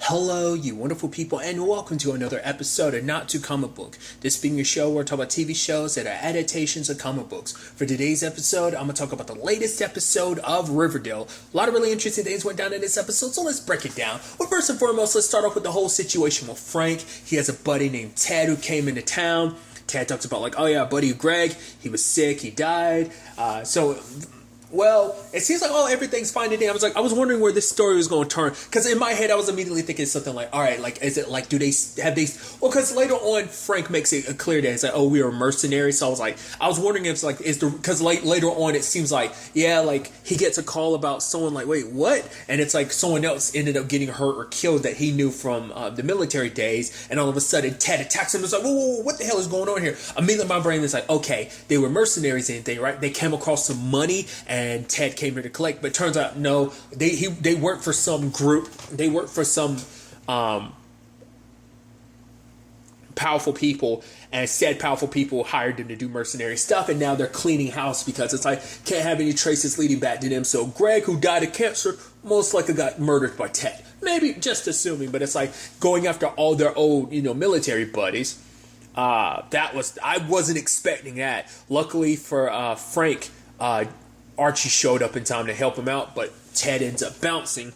Hello, you wonderful people, and welcome to another episode of Not Too Comic Book. This being a show where I talk about TV shows that are adaptations of comic books. For today's episode, I'm going to talk about the latest episode of Riverdale. A lot of really interesting things went down in this episode, so let's break it down. Well, first and foremost, let's start off with the whole situation with Frank. He has a buddy named Ted who came into town. Ted talks about like, oh yeah, buddy Greg, he was sick, he died. Well, it seems like, everything's fine today. I was wondering where this story was going to turn. Because in my head, I was immediately thinking something like, all right, like, is it like, do they have these? Well, because later on, Frank makes it clear that it's like, oh, we are mercenaries. So I was wondering if it's like, because later on, it seems like, yeah, like, he gets a call about someone like, wait, what? And it's like someone else ended up getting hurt or killed that he knew from the military days. And all of a sudden, Ted attacks him. It's like, whoa, what the hell is going on here? Immediately, my brain is like, okay, they were mercenaries and anything, right? They came across some money and Ted came here to collect, but it turns out no, they worked for some group. They worked for some powerful people, and said powerful people hired them to do mercenary stuff, and now they're cleaning house because it's like can't have any traces leading back to them. So Greg, who died of cancer, most likely got murdered by Ted. Maybe just assuming, but it's like going after all their old, military buddies. I wasn't expecting that. Luckily for Frank, Archie showed up in time to help him out, but Ted ends up bouncing.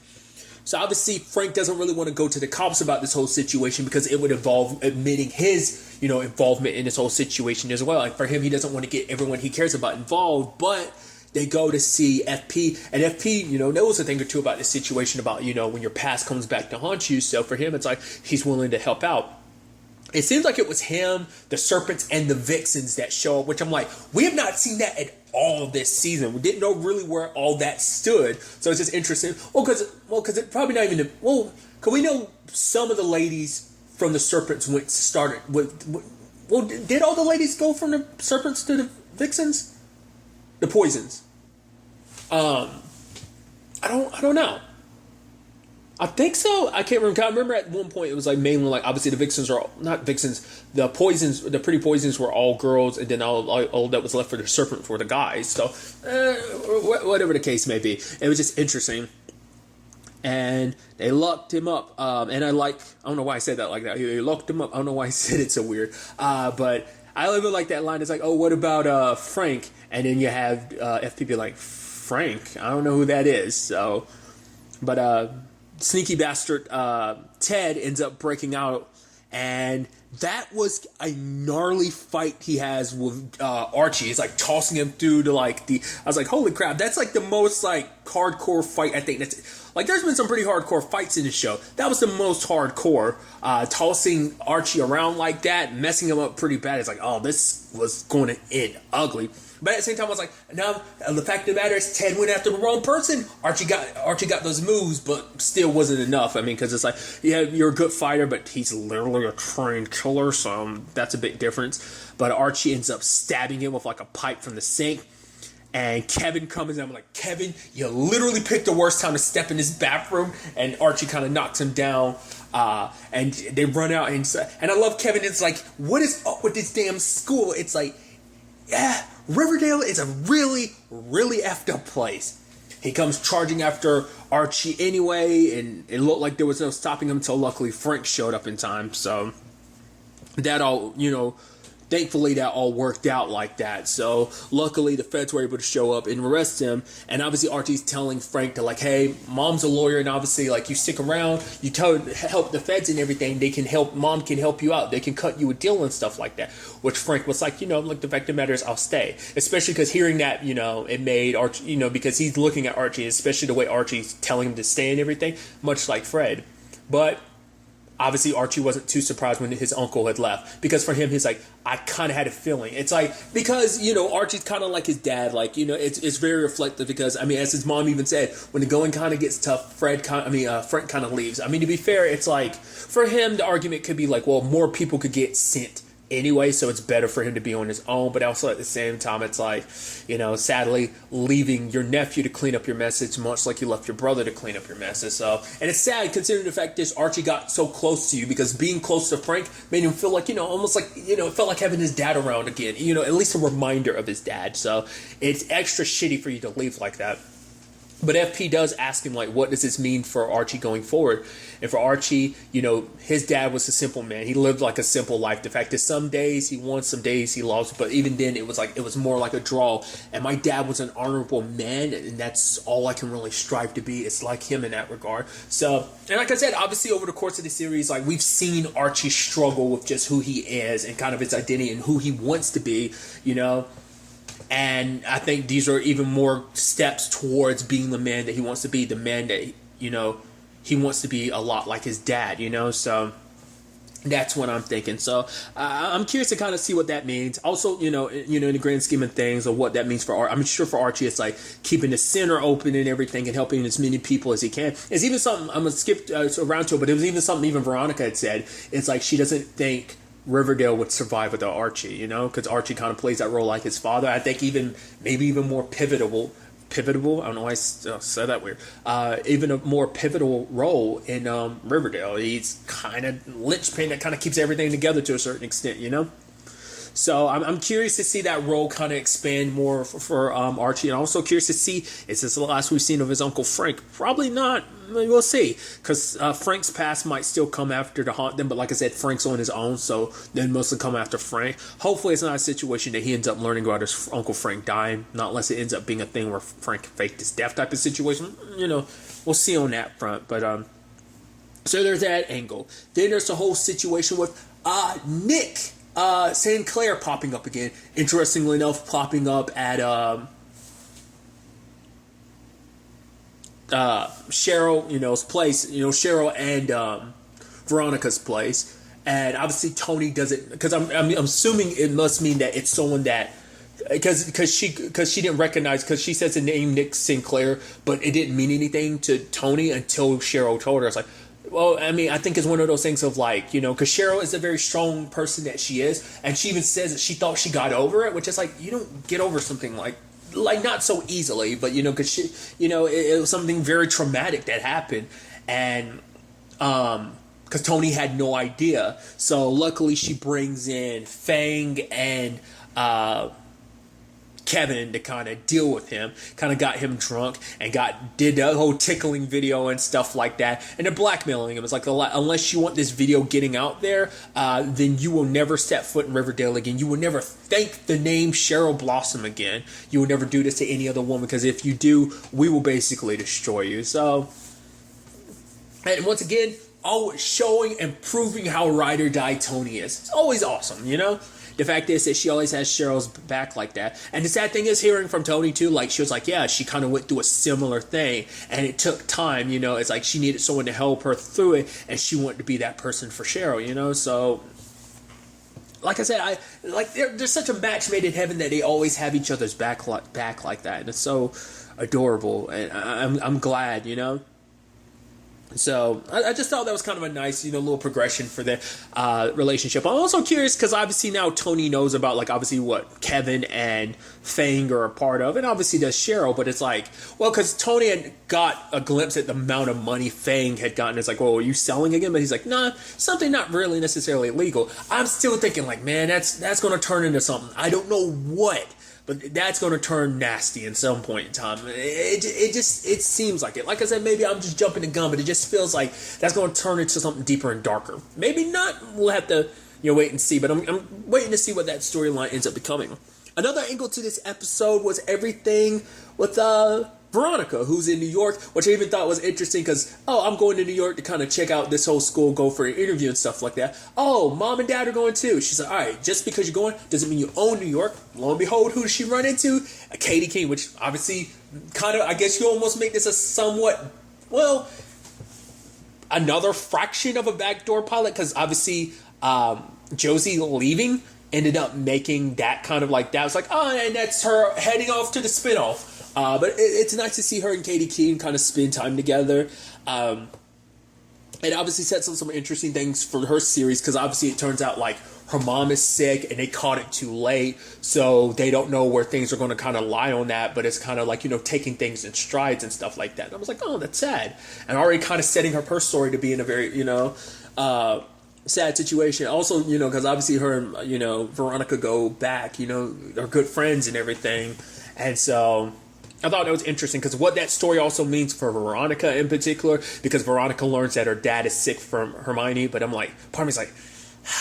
So obviously Frank doesn't really want to go to the cops about this whole situation because it would involve admitting his, involvement in this whole situation as well. Like for him, he doesn't want to get everyone he cares about involved, but they go to see FP, and FP, knows a thing or two about this situation about, when your past comes back to haunt you. So for him, it's like he's willing to help out. It seems like it was him, the Serpents, and the Vixens that show up, which I'm like, we have not seen that at all this season. We didn't know really where all that stood. So it's just interesting. Because it probably not even, because we know some of the ladies from the Serpents started with, did all the ladies go from the Serpents to the Vixens? The Poisons. I don't know. I think so. I can't remember. I remember at one point it was like mainly like obviously the Vixens are not Vixens. The Poisons, the Pretty Poisons were all girls, and then all that was left for the Serpent were the guys. So whatever the case may be, it was just interesting. And they locked him up. And I don't know why I said that like that. They locked him up. I don't know why I said it so weird. But I even like that line. It's like, oh, what about Frank? And then you have FP like, Frank? I don't know who that is. So, but sneaky bastard Ted ends up breaking out, and that was a gnarly fight he has with Archie. It's like tossing him through to I was like, holy crap, that's like the most like hardcore fight I think that's like. There's been some pretty hardcore fights in the show. That was the most hardcore. Tossing Archie around like that, messing him up pretty bad. It's like, oh, this was going to end ugly. But at the same time, I was like, now the fact of the matter is Ted went after the wrong person. Archie got those moves, but still wasn't enough. I mean, because it's like, yeah, you're a good fighter, but he's literally a trained killer, so that's a big difference. But Archie ends up stabbing him with like a pipe from the sink. And Kevin comes in, I'm like, Kevin, you literally picked the worst time to step in this bathroom. And Archie kind of knocks him down. And they run out. And I love Kevin. It's like, what is up with this damn school? It's like, yeah, Riverdale is a really, really effed up place. He comes charging after Archie anyway, and it looked like there was no stopping him until luckily Frank showed up in time. So that all, thankfully that all worked out like that. So luckily the feds were able to show up and arrest him. And obviously Archie's telling Frank to like, hey, mom's a lawyer, and obviously like you stick around, you help the feds and everything, mom can help you out, they can cut you a deal and stuff like that. Which Frank was like, like the fact of the matter is I'll stay. Especially because hearing that, it made Archie, because he's looking at Archie, especially the way Archie's telling him to stay and everything, much like Fred. But obviously, Archie wasn't too surprised when his uncle had left. Because for him, he's like, I kind of had a feeling. It's like, because, Archie's kind of like his dad. Like, it's very reflective because, as his mom even said, when the going kind of gets tough, Frank kind of leaves. To be fair, it's like, for him, the argument could be like, well, more people could get sent anyway, so it's better for him to be on his own. But also at the same time, it's like, sadly leaving your nephew to clean up your mess, it's much like you left your brother to clean up your messes. So, and it's sad considering the fact that Archie got so close to you, because being close to Frank made him feel like, almost like, it felt like having his dad around again, at least a reminder of his dad. So it's extra shitty for you to leave like that. But FP does ask him, like, what does this mean for Archie going forward? And for Archie, his dad was a simple man. He lived like a simple life. The fact that some days he won, some days he lost. But even then, it was more like a draw. And my dad was an honorable man, and that's all I can really strive to be. It's like him in that regard. So, and like I said, obviously over the course of the series, like, we've seen Archie struggle with just who he is and kind of his identity and who he wants to be, And I think these are even more steps towards being the man that he wants to be, the man that, he wants to be a lot like his dad, So that's what I'm thinking. So I'm curious to kind of see what that means. Also, in the grand scheme of things, of what that means for Archie. I'm sure for Archie, it's like keeping the center open and everything and helping as many people as he can. It's even something, I'm going to skip around to it, but it was even something even Veronica had said. It's like she doesn't think Riverdale would survive without Archie, because Archie kind of plays that role like his father. I think maybe even more pivotal. I don't know why I said that weird. Even a more pivotal role in Riverdale. He's kind of linchpin that kind of keeps everything together to a certain extent, So I'm curious to see that role kind of expand more for Archie. And I'm also curious to see, is this the last we've seen of his Uncle Frank? Probably not. We'll see. Because Frank's past might still come after to haunt them. But like I said, Frank's on his own. So then mostly come after Frank. Hopefully it's not a situation that he ends up learning about his Uncle Frank dying. Not unless it ends up being a thing where Frank faked his death type of situation. We'll see on that front. But so there's that angle. Then there's the whole situation with Nick Sinclair popping up again. Interestingly enough, popping up at Cheryl's place, Cheryl and Veronica's place. And obviously Tony doesn't, because I'm assuming it must mean that it's someone that, because she didn't recognize, because she says the name Nick Sinclair, but it didn't mean anything to Tony until Cheryl told her. It's like, well, I mean, I think it's one of those things of like, because Cheryl is a very strong person that she is, and she even says that she thought she got over it, which is like, you don't get over something like not so easily, but because she, it was something very traumatic that happened, and because Tony had no idea. So luckily she brings in Fang and Kevin to kind of deal with him, kind of got him drunk and did the whole tickling video and stuff like that, and they're blackmailing him. It's like, unless you want this video getting out there, then you will never step foot in Riverdale again. You will never think the name Cheryl Blossom again. You will never do this to any other woman, because if you do, we will basically destroy you. So, and once again, always showing and proving how ride or die Tony is. It's always awesome, The fact is that she always has Cheryl's back like that. And the sad thing is hearing from Tony too, like she was like, yeah, she kind of went through a similar thing and it took time, it's like she needed someone to help her through it, and she wanted to be that person for Cheryl, so like I said, there's such a match made in heaven that they always have each other's back like that, and it's so adorable, and I'm glad, So I just thought that was kind of a nice, little progression for the relationship. I'm also curious because obviously now Tony knows about, like, obviously what Kevin and Fang are a part of, and obviously does Cheryl, but it's like, well, because Tony had got a glimpse at the amount of money Fang had gotten. It's like, well, are you selling again? But he's like, nah, something not really necessarily illegal. I'm still thinking, like, man, that's going to turn into something. I don't know what. But that's going to turn nasty at some point in time. It seems like it. Like I said, maybe I'm just jumping the gun, but it just feels like that's going to turn into something deeper and darker. Maybe not. We'll have to wait and see. But I'm waiting to see what that storyline ends up becoming. Another angle to this episode was everything with Veronica, who's in New York, which I even thought was interesting because, I'm going to New York to kind of check out this whole school, go for an interview and stuff like that. Oh, mom and dad are going too. She's like, all right, just because you're going doesn't mean you own New York. Lo and behold, who does she run into? Katie King, which obviously kind of, I guess you almost make this a somewhat, well, another fraction of a backdoor pilot, because obviously Josie leaving ended up making that kind of like that. It's like, and that's her heading off to the spinoff. But it's nice to see her and Katie Keene kind of spend time together. It obviously sets up some interesting things for her series, because obviously it turns out like her mom is sick and they caught it too late, so they don't know where things are going to kind of lie on that, but it's kind of like, taking things in strides and stuff like that. And I was like, oh, that's sad. And already kind of setting her story to be in a very, sad situation. Also, because obviously her and, Veronica go back, they're good friends and everything. And so I thought that was interesting because what that story also means for Veronica in particular, because Veronica learns that her dad is sick from Hermione. But I'm like, part of me's like,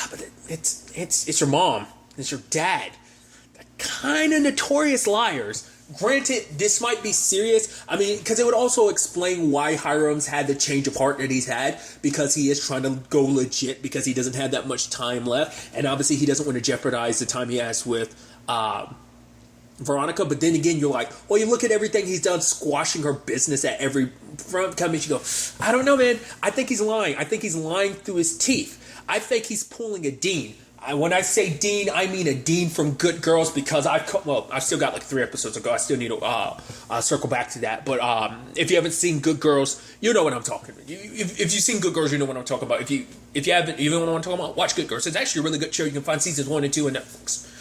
but it's your mom, it's your dad, kind of notorious liars. Granted, this might be serious. I mean, because it would also explain why Hiram's had the change of heart that he's had, because he is trying to go legit because he doesn't have that much time left, and obviously he doesn't want to jeopardize the time he has with Veronica. But then again, you're like, well, you look at everything he's done, squashing her business at every front. Come in, you go, I don't know, man. I think he's lying. I think he's lying through his teeth. I think he's pulling a Dean. When I say Dean, I mean a Dean from Good Girls, because I've still got like 3 episodes to go. I still need to circle back to that. But if you haven't seen Good Girls, you know what I'm talking about. If you've seen Good Girls, you know what I'm talking about. If you haven't, you know what I'm talking about, watch Good Girls. It's actually a really good show. You can find seasons 1 and 2 on Netflix.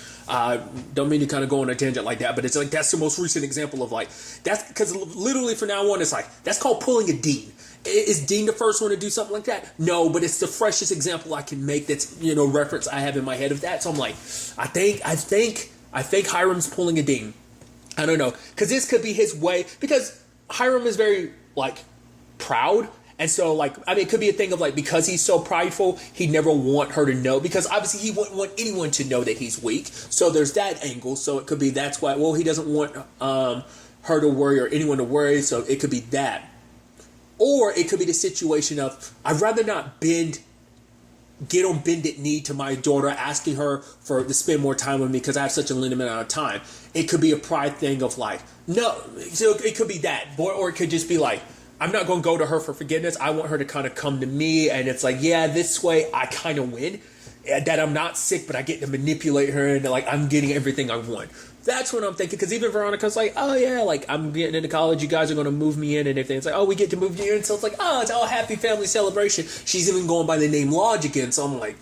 Don't mean to kind of go on a tangent like that, but it's like that's the most recent example of like that's because literally from now on it's like that's called pulling a Dean. Is Dean the first one to do something like that? No, but it's the freshest example I can make that's, reference I have in my head of that. So I'm like, I think Hiram's pulling a Dean. I don't know, because this could be his way, because Hiram is very like proud. And so, like, I mean, it could be a thing of, like, because he's so prideful, he'd never want her to know. Because, obviously, he wouldn't want anyone to know that he's weak. So, there's that angle. So, it could be that's why, well, he doesn't want her to worry or anyone to worry. So, it could be that. Or it could be the situation of, I'd rather not get on bended knee to my daughter, asking her to spend more time with me because I have such a limited amount of time. It could be a pride thing of, like, no. So, it could be that. Or it could just be, like, I'm not going to go to her for forgiveness. I want her to kind of come to me. And it's like, yeah, this way I kind of win. That I'm not sick, but I get to manipulate her. And like, I'm getting everything I want. That's what I'm thinking. Because even Veronica's like, oh yeah, like I'm getting into college. You guys are going to move me in and everything. It's like, oh, we get to move you in. So it's like, oh, it's all happy family celebration. She's even going by the name Lodge again. So I'm like,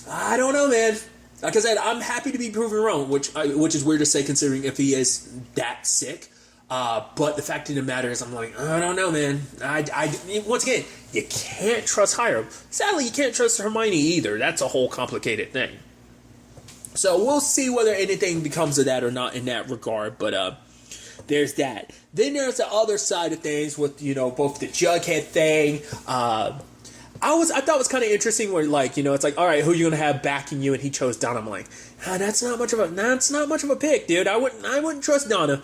I don't know, man. Like I said, I'm happy to be proven wrong, which is weird to say considering if he is that sick. But the fact of the matter is, I'm like, I don't know, man. Once again, you can't trust Hiram. Sadly, you can't trust Hermione either. That's a whole complicated thing. So we'll see whether anything becomes of that or not in that regard. But there's that. Then there's the other side of things with both the Jughead thing. I thought it was kind of interesting where it's like, all right, who are you gonna have backing you? And he chose Donna. I'm like, that's not much of a pick, dude. I wouldn't trust Donna.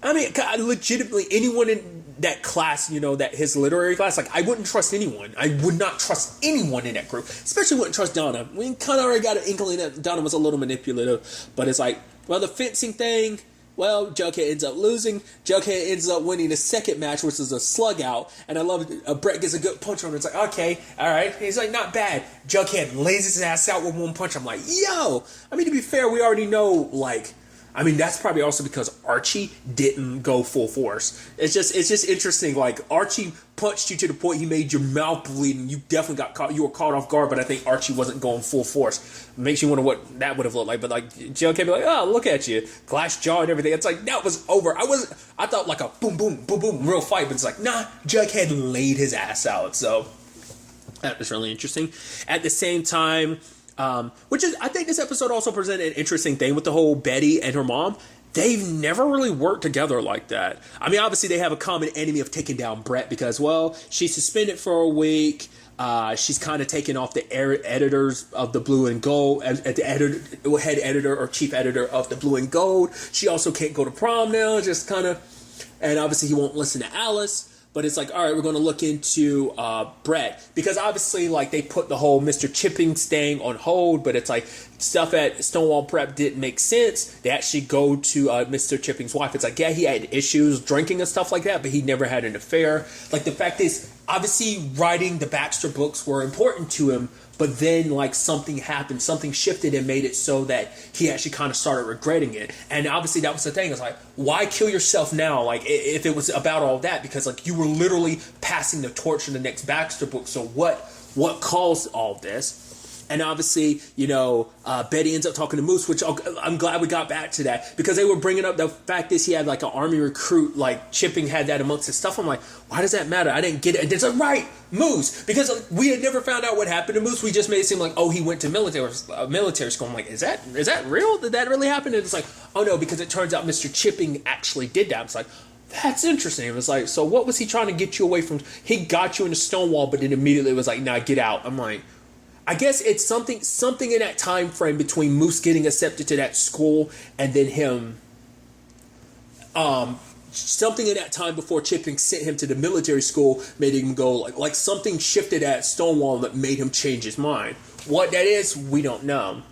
I mean, legitimately, anyone in that class, that his literary class, like, I wouldn't trust anyone. I would not trust anyone in that group. Especially wouldn't trust Donna. We kind of already got an inkling that Donna was a little manipulative. But it's like, well, the fencing thing, well, Jughead ends up losing. Jughead ends up winning the second match, which is a slug out. And I love Brett gets a good punch on him. It's like, okay, all right. He's like, not bad. Jughead lays his ass out with one punch. I'm like, yo. I mean, to be fair, we already know, that's probably also because Archie didn't go full force. It's just interesting. Like, Archie punched you to the point he made your mouth bleed, and you definitely got caught. You were caught off guard, but I think Archie wasn't going full force. Makes you wonder what that would have looked like. But like, Joe can be like, oh, look at you, glass jaw and everything. It's like that was over. I thought like a boom, boom, boom, boom, real fight, but it's like, nah, Jughead laid his ass out. So that was really interesting. At the same time. I think this episode also presented an interesting thing with the whole Betty and her mom. They've never really worked together like that. I mean, obviously they have a common enemy of taking down Brett because, well, she's suspended for a week. She's kind of taken off the editors of the Blue and Gold, at the head editor or chief editor of the Blue and Gold. She also can't go to prom now, just kind of, and obviously he won't listen to Alice. But it's like, all right, we're going to look into Brett. Because obviously, like, they put the whole Mr. Chippings thing on hold. But it's like, stuff at Stonewall Prep didn't make sense. They actually go to Mr. Chippings' wife. It's like, yeah, he had issues drinking and stuff like that. But he never had an affair. Like, the fact is, obviously, writing the Baxter books were important to him. But then, like, something happened. Something shifted and made it so that he actually kind of started regretting it. And obviously, that was the thing. It's like, why kill yourself now? Like, if it was about all that. Because, like, you were literally passing the torch to the next Baxter book. So what caused all this? And obviously, Betty ends up talking to Moose, which I'm glad we got back to that, because they were bringing up the fact that he had like an army recruit, like Chipping had that amongst his stuff. I'm like, why does that matter? I didn't get it. And it's like, right, Moose, because we had never found out what happened to Moose. We just made it seem like, oh, he went to military school. I'm like, is that real? Did that really happen? And it's like, oh no, because it turns out Mr. Chipping actually did that. It's like, that's interesting. It was like, so what was he trying to get you away from? He got you into Stonewall, but then immediately was like, nah, get out. I'm like, I guess it's something in that time frame between Moose getting accepted to that school and then him, something in that time before Chipping sent him to the military school made him go like something shifted at Stonewall that made him change his mind. What that is, we don't know.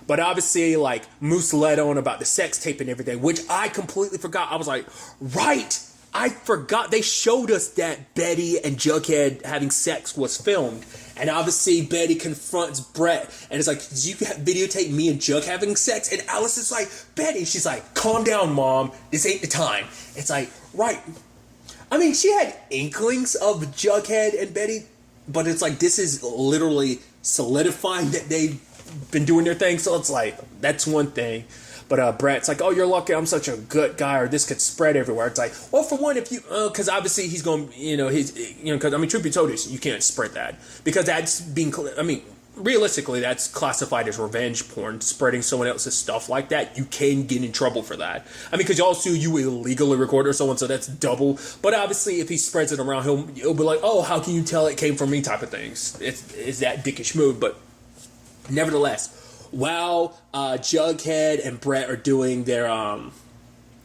But obviously, like, Moose led on about the sex tape and everything, which I completely forgot. I was like, right, I forgot they showed us that Betty and Jughead having sex was filmed. And obviously Betty confronts Brett and it's like, did you videotape me and Jug having sex? And Alice is like, Betty, she's like, calm down, Mom. This ain't the time. It's like, right. I mean, she had inklings of Jughead and Betty, but it's like, this is literally solidifying that they've been doing their thing. So it's like, that's one thing. But Brett's like, oh, you're lucky I'm such a good guy, or this could spread everywhere. It's like, well, for one, if you, because obviously he's going, because, I mean, truth be told, you can't spread that. Because that's being, I mean, realistically, that's classified as revenge porn, spreading someone else's stuff like that. You can get in trouble for that. I mean, because y'all sue you illegally record or someone, so that's double. But obviously, if he spreads it around, he'll be like, oh, how can you tell it came from me type of things. It's that dickish move, but nevertheless, while Jughead and Brett are doing their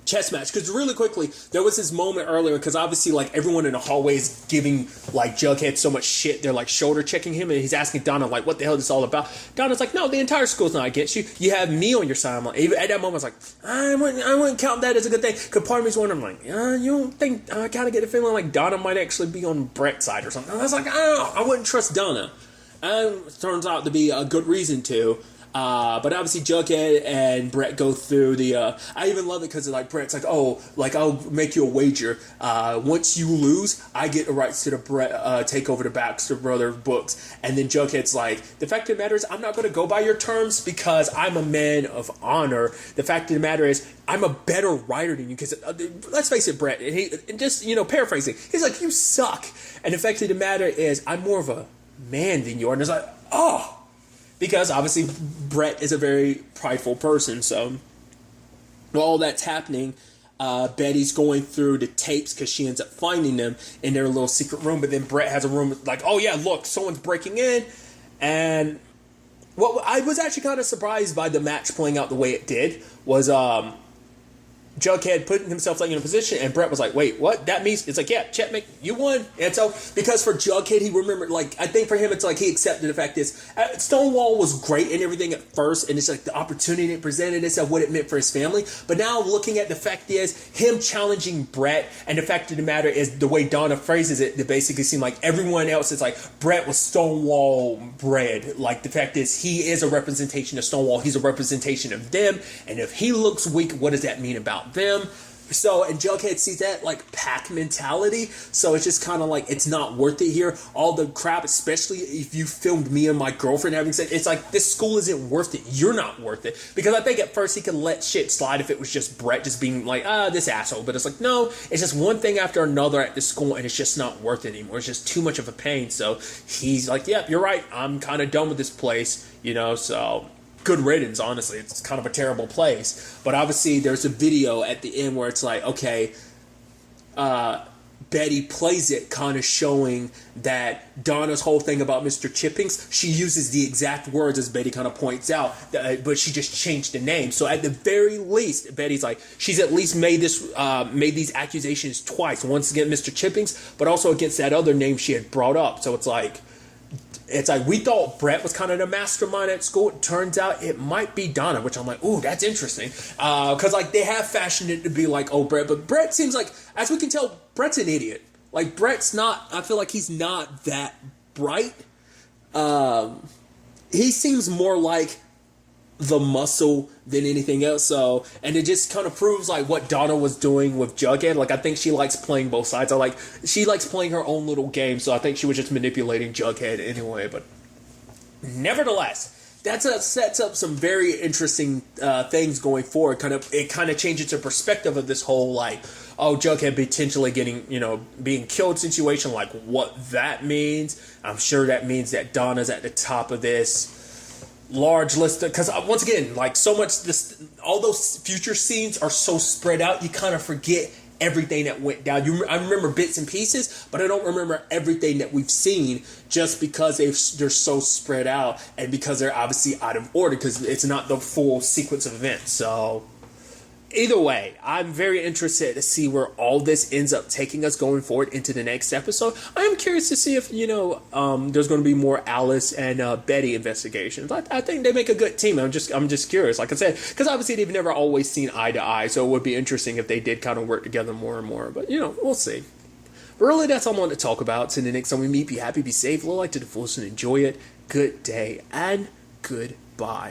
chess match, because really quickly there was this moment earlier, because obviously like everyone in the hallway is giving like Jughead so much shit, they're like shoulder checking him, and he's asking Donna like, what the hell is this all about? Donna's like, no, the entire school's not against you, you have me on your side. I'm like, even at that moment I was like, I wouldn't count that as a good thing, because part of me's wondering, I'm like, you don't think, I kind of get the feeling like Donna might actually be on Brett's side or something. And I was like, I wouldn't trust Donna, and it turns out to be a good reason to. But obviously Jughead and Brett go through the, I even love it because like Brett's like, oh, like I'll make you a wager. Once you lose, I get the rights to the Brett, take over the Baxter Brothers books. And then Jughead's like, the fact of the matter is I'm not going to go by your terms because I'm a man of honor. The fact of the matter is I'm a better writer than you, because let's face it, Brett, and he just, paraphrasing, he's like, you suck. And the fact of the matter is I'm more of a man than you are. And it's like, oh, because obviously Brett is a very prideful person. So while all that's happening, Betty's going through the tapes because she ends up finding them in their little secret room. But then Brett has a room like, oh yeah, look, someone's breaking in. And what I was actually kind of surprised by the match playing out the way it did was Jughead putting himself in a position, and Brett was like, wait, what? That means, it's like, yeah, checkmate, you won. And so, because for Jughead, he remembered, like, I think for him, it's like he accepted the fact is, Stonewall was great and everything at first, and it's like the opportunity it presented itself, what it meant for his family. But now looking at the fact is, him challenging Brett, and the fact of the matter is, the way Donna phrases it, it basically seemed like everyone else is like, Brett was Stonewall bred. Like, the fact is, he is a representation of Stonewall, he's a representation of them, and if he looks weak, what does that mean about them? So, and Jughead sees that like pack mentality, so it's just kind of like, it's not worth it here. All the crap, especially if you filmed me and my girlfriend having sex, it's like, this school isn't worth it, you're not worth it. Because I think at first he could let shit slide if it was just Brett just being like, this asshole, but it's like, no, it's just one thing after another at the school, and it's just not worth it anymore. It's just too much of a pain. So he's like, yep, you're right, I'm kind of done with this place, so good riddance, honestly. It's kind of a terrible place. But obviously there's a video at the end where it's like, okay, Betty plays it, kind of showing that Donna's whole thing about Mr. Chippings, she uses the exact words as Betty kind of points out, but she just changed the name. So at the very least, Betty's like, she's at least made these accusations twice. Once against Mr. Chippings, but also against that other name she had brought up. So it's like, we thought Brett was kind of the mastermind at school. It turns out it might be Donna, which I'm like, ooh, that's interesting. Because, like, they have fashioned it to be like, oh, Brett. But Brett seems like, as we can tell, Brett's an idiot. Like, Brett's not, I feel like he's not that bright. He seems more like the muscle than anything else. So, and it just kind of proves like what Donna was doing with Jughead. Like, I think she likes playing both sides. She likes playing her own little game. So I think she was just manipulating Jughead anyway. But Nevertheless, sets up some very interesting things going forward. It kind of changes the perspective of this whole Jughead potentially getting being killed situation. Like what that means. I'm sure that means that Donna's at the top of this large list, because once again, so much all those future scenes are so spread out, you kind of forget everything that went down. I remember bits and pieces, but I don't remember everything that we've seen, just because they're so spread out and because they're obviously out of order, because it's not the full sequence of events. So either way, I'm very interested to see where all this ends up taking us going forward into the next episode. I am curious to see if, there's going to be more Alice and Betty investigations. I think they make a good team. I'm just curious, like I said, because obviously they've never always seen eye to eye, so it would be interesting if they did kind of work together more and more. But, we'll see. But really, that's all I wanted to talk about. Till the next time we meet, be happy, be safe, live life to the fullest, and enjoy it. Good day, and goodbye.